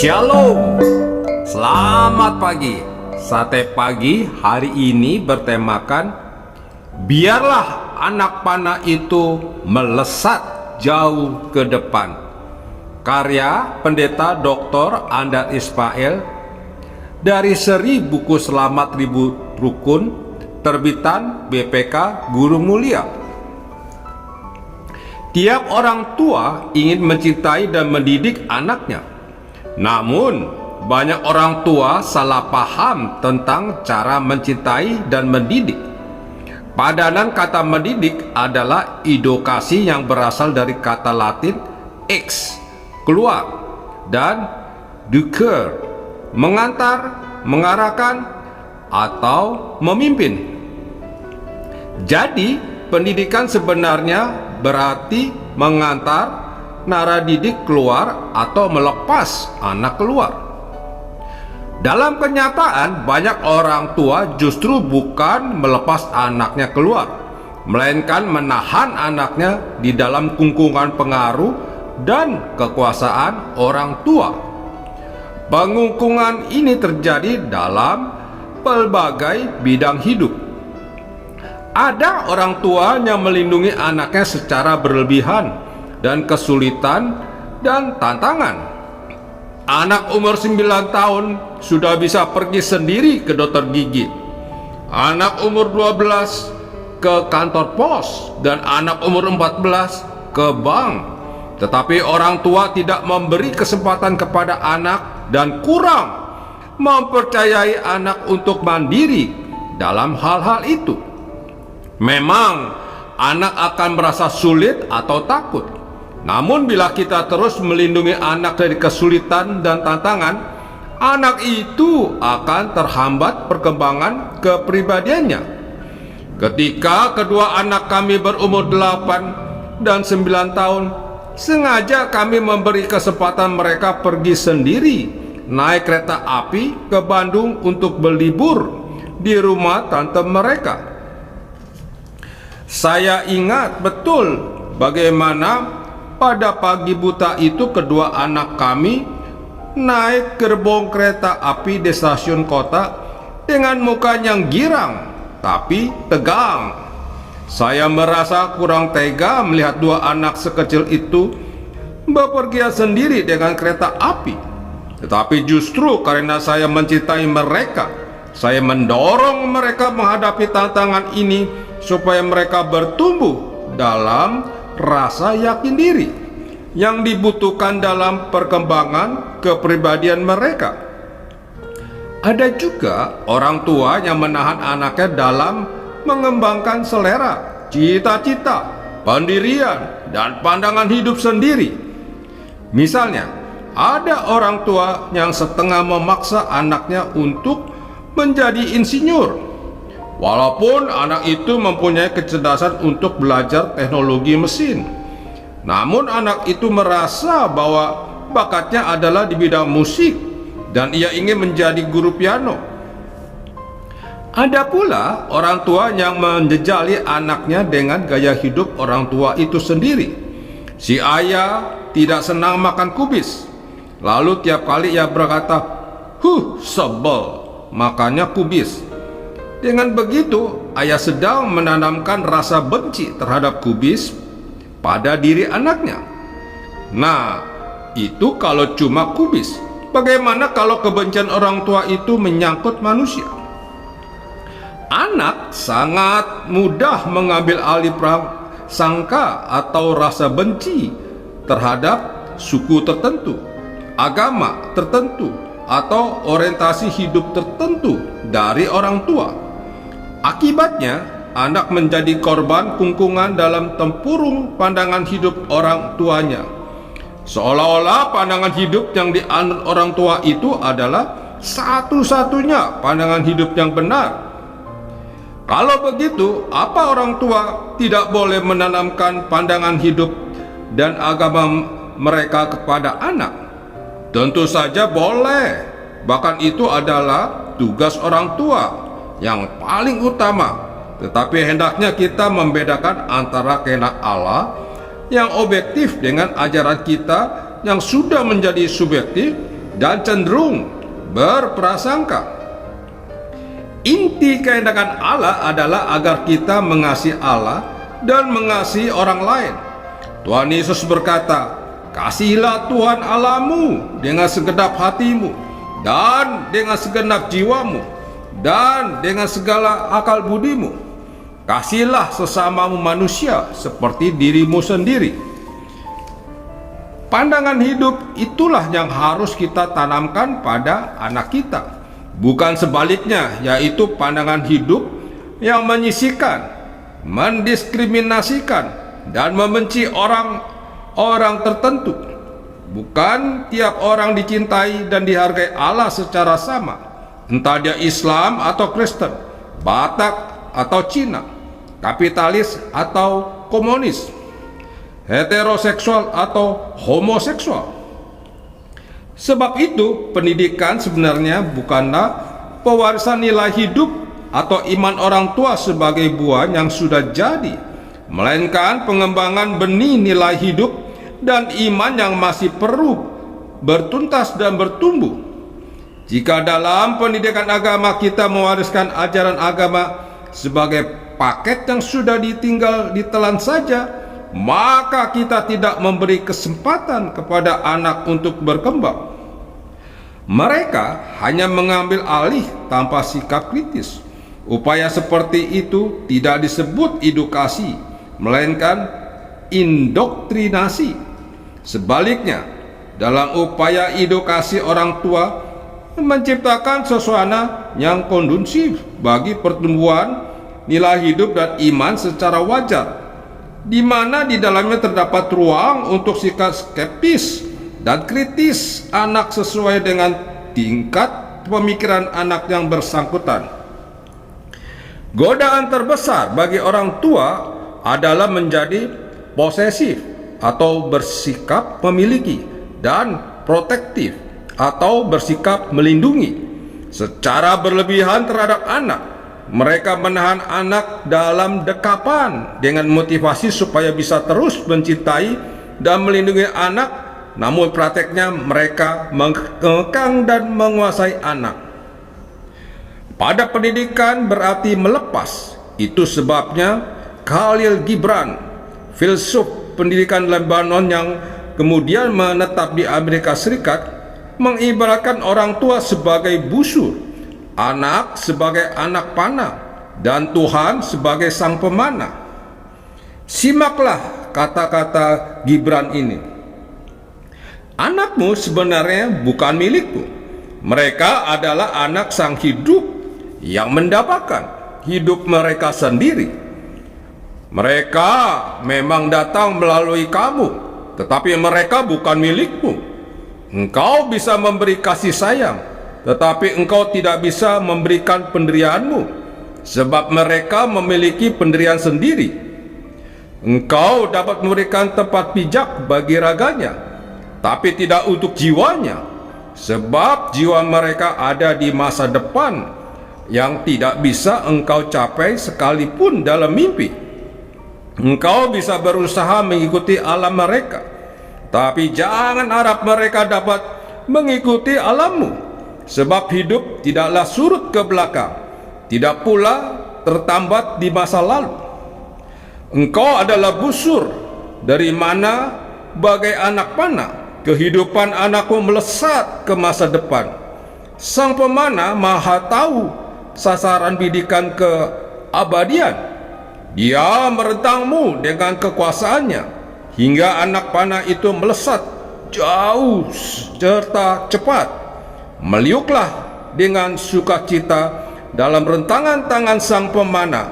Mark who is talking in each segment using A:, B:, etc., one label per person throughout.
A: Shalom, selamat pagi. Sate pagi hari ini bertemakan biarlah anak panah itu melesat jauh ke depan. Karya Pendeta Dr. Andat Ismail dari seri buku Selamat Ribu Rukun, terbitan BPK Guru Mulia. Tiap orang tua ingin mencintai dan mendidik anaknya. Namun, banyak orang tua salah paham tentang cara mencintai dan mendidik. Padanan kata mendidik adalah edukasi yang berasal dari kata Latin ex, keluar, dan ducere, mengantar, mengarahkan, atau memimpin. Jadi, pendidikan sebenarnya berarti mengantar naradidik keluar atau melepas anak keluar. Dalam kenyataan, banyak orang tua justru bukan melepas anaknya keluar, melainkan menahan anaknya di dalam kungkungan pengaruh dan kekuasaan orang tua. Pengungkungan ini terjadi dalam pelbagai bidang hidup. Ada orang tua yang melindungi anaknya secara berlebihan dan kesulitan dan tantangan. Anak umur 9 tahun sudah bisa pergi sendiri ke dokter gigi. Anak umur 12 ke kantor pos, dan anak umur 14 ke bank. Tetapi orang tua tidak memberi kesempatan kepada anak dan kurang mempercayai anak untuk mandiri dalam hal-hal itu. Memang anak akan merasa sulit atau takut. Namun bila kita terus melindungi anak dari kesulitan dan tantangan, anak itu akan terhambat perkembangan kepribadiannya. Ketika kedua anak kami berumur 8 dan 9 tahun, sengaja kami memberi kesempatan mereka pergi sendiri naik kereta api ke Bandung untuk berlibur di rumah tante mereka. Saya ingat betul bagaimana pada pagi buta itu kedua anak kami naik gerbong kereta api di stasiun kota dengan muka yang girang tapi tegang. Saya merasa kurang tega melihat dua anak sekecil itu bepergian sendiri dengan kereta api. Tetapi justru karena saya mencintai mereka, saya mendorong mereka menghadapi tantangan ini supaya mereka bertumbuh dalam rasa yakin diri yang dibutuhkan dalam perkembangan kepribadian mereka. Ada juga orang tua yang menahan anaknya dalam mengembangkan selera, cita-cita, pendirian, dan pandangan hidup sendiri. Misalnya, ada orang tua yang setengah memaksa anaknya untuk menjadi insinyur, walaupun anak itu mempunyai kecerdasan untuk belajar teknologi mesin. Namun anak itu merasa bahwa bakatnya adalah di bidang musik dan ia ingin menjadi guru piano. Ada pula orang tua yang menjejali anaknya dengan gaya hidup orang tua itu sendiri. Si ayah tidak senang makan kubis, lalu tiap kali ia berkata, sebel makannya kubis." Dengan begitu, ayah sedang menanamkan rasa benci terhadap kubis pada diri anaknya. Nah, itu kalau cuma kubis. Bagaimana kalau kebencian orang tua itu menyangkut manusia? Anak sangat mudah mengambil alih prasangka atau rasa benci terhadap suku tertentu, agama tertentu, atau orientasi hidup tertentu dari orang tua. Akibatnya, anak menjadi korban kungkungan dalam tempurung pandangan hidup orang tuanya. Seolah-olah pandangan hidup yang dianut orang tua itu adalah satu-satunya pandangan hidup yang benar. Kalau begitu, apa orang tua tidak boleh menanamkan pandangan hidup dan agama mereka kepada anak? Tentu saja boleh. Bahkan itu adalah tugas orang tua yang paling utama. Tetapi hendaknya kita membedakan antara kehendak Allah yang objektif dengan ajaran kita yang sudah menjadi subjektif dan cenderung berprasangka. Inti kehendak Allah adalah agar kita mengasihi Allah dan mengasihi orang lain. Tuhan Yesus berkata, "Kasihilah Tuhan Allahmu dengan segenap hatimu, dan dengan segenap jiwamu, dan dengan segala akal budimu. Kasihilah sesamamu manusia seperti dirimu sendiri." Pandangan hidup itulah yang harus kita tanamkan pada anak kita, bukan sebaliknya, yaitu pandangan hidup yang menyisihkan, mendiskriminasikan, dan membenci orang tertentu. Bukan tiap orang dicintai dan dihargai Allah secara sama, entah dia Islam atau Kristen, Batak atau Cina, kapitalis atau komunis, heteroseksual atau homoseksual. Sebab itu, pendidikan sebenarnya bukanlah pewarisan nilai hidup atau iman orang tua sebagai buah yang sudah jadi, melainkan pengembangan benih nilai hidup dan iman yang masih perlu bertuntas dan bertumbuh. Jika dalam pendidikan agama kita mewariskan ajaran agama sebagai paket yang sudah ditelan saja, maka kita tidak memberi kesempatan kepada anak untuk berkembang. Mereka hanya mengambil alih tanpa sikap kritis. Upaya seperti itu tidak disebut edukasi, melainkan indoktrinasi. Sebaliknya, dalam upaya edukasi, orang tua menciptakan suasana yang kondusif bagi pertumbuhan nilai hidup dan iman secara wajar, di mana di dalamnya terdapat ruang untuk sikap skeptis dan kritis anak sesuai dengan tingkat pemikiran anak yang bersangkutan. Godaan terbesar bagi orang tua adalah menjadi posesif atau bersikap memiliki, dan protektif atau bersikap melindungi secara berlebihan terhadap anak. Mereka menahan anak dalam dekapan dengan motivasi supaya bisa terus mencintai dan melindungi anak, namun prakteknya mereka mengekang dan menguasai anak. Pada pendidikan berarti melepas. Itu sebabnya Khalil Gibran, filsuf pendidikan Lebanon yang kemudian menetap di Amerika Serikat, mengibaratkan orang tua sebagai busur, anak sebagai anak panah, dan Tuhan sebagai sang pemanah. Simaklah kata-kata Gibran ini. Anakmu sebenarnya bukan milikmu. Mereka adalah anak sang hidup yang mendapatkan hidup mereka sendiri. Mereka memang datang melalui kamu, tetapi mereka bukan milikmu. Engkau bisa memberi kasih sayang, tetapi engkau tidak bisa memberikan pendirianmu, sebab mereka memiliki pendirian sendiri. Engkau dapat memberikan tempat pijak bagi raganya, tapi tidak untuk jiwanya, sebab jiwa mereka ada di masa depan yang tidak bisa engkau capai sekalipun dalam mimpi. Engkau bisa berusaha mengikuti alam mereka, tapi jangan harap mereka dapat mengikuti alammu, sebab hidup tidaklah surut ke belakang, tidak pula tertambat di masa lalu. Engkau adalah busur dari mana bagai anak panah. Kehidupan anakmu melesat ke masa depan. Sang pemanah maha tahu sasaran bidikan keabadian. Dia merentangmu dengan kekuasaannya hingga anak panah itu melesat jauh serta cepat. Meliuklah dengan sukacita dalam rentangan tangan sang pemanah,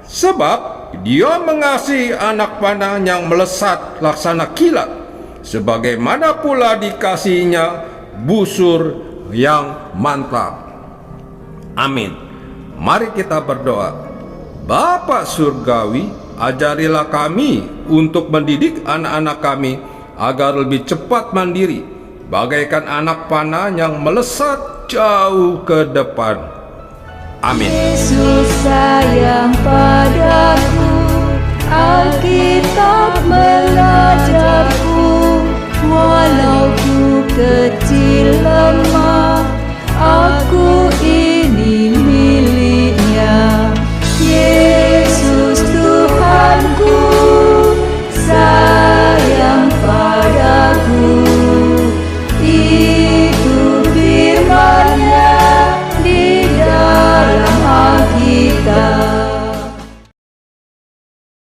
A: sebab dia mengasihi anak panah yang melesat laksana kilat, sebagaimana pula dikasihinya busur yang mantap. Amin. Mari kita berdoa. Bapa Surgawi, ajarilah kami untuk mendidik anak-anak kami agar lebih cepat mandiri, bagaikan anak panah yang melesat jauh ke depan. Amin.
B: Yesus sayang padaku,